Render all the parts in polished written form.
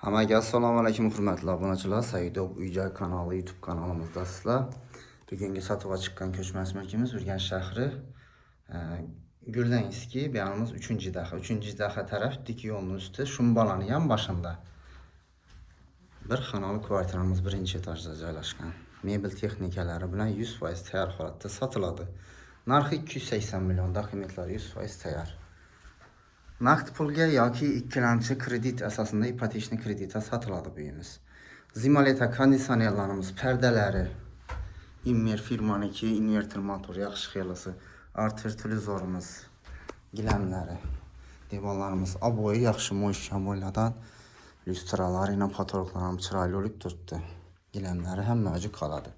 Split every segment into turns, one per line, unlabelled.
Hammaga assalomu alaykum hurmatli obunachilar. Saidov Uyjoy kanali YouTube kanalımızda sizlar. Bugungi sotuvga chiqqan ko'chmas mulkimiz Urganch shahri Guldenskiy yanımız 3. daha. 3. daha taraf dik yo'lning usti, Shumbalani ham boshida. Bir xonali kvartiramiz 1-etajda joylashgan. Mebel texnikalari bilan 100% tayyor holatda sotiladi. Narxi 280 million, dokumentlari 100% tayyor. Naqd pulga yoki ikkilamchi kredit asosida ipotechni kreditga sotiladi bu uyimiz. Zimoleta konditsionerlarimiz, perdalari, Immer firmaniki, inverter motor yaxshi xelasi, arter televizorimiz, gilamlari, devorlarimiz, oboyi yaxshi mo'yshamo'ylardan, lyustralar, fotoğraflar ham chiroyli bo'lib turibdi. Gilamlari ham mavjud qoladi.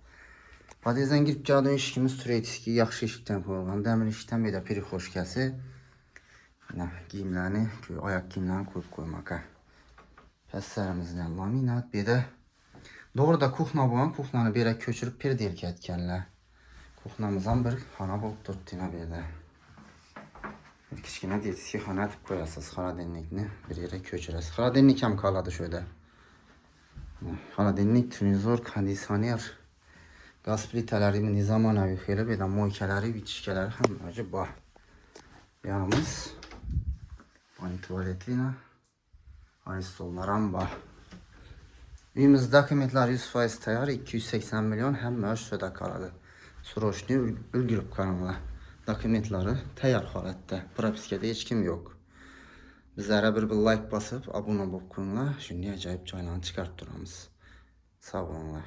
Podezdan girib kelgan eshigimiz turaytiki, yaxshi eshikdan qo'yilgan, damir eshikdan beda perixoshkasi. Giyimlarni, oyoq kiyimlarni qo'yib qo'ymoqqa. Pastlarimizdan laminat, beda doğruda kuxna bo'lgan, kuxnani bera ko'chirib perdelka etganlar. Kuxnamiz ham bir xona bo'lib turibdi beda. Bir kichkina detskiy xona qilib qo'yasiz. Xolodilnikni bir yere ko'chirasiz. Xolodilnik ham qoladi shu yerda. Xolodilnik, televizor, konditsioner, gaz plitalari, zamonaviy xeli, beda moykalari, vichkalari ham mavjud bor. Yanımız tualetlina, stollar ham bor. Uyimiz dokumentlar 100% tayyor, 280 milyon hamma shuda qoladi. Surishni ulgurib qaranglar. Dokumentlari tayyor holatda. Propiskada hech kim yo'q. Bizlarga bir like bosib, obuna bo'lib qo'yinglar. Shunday ajoyib joylarni chiqarib turamiz. Sog' bo'linglar.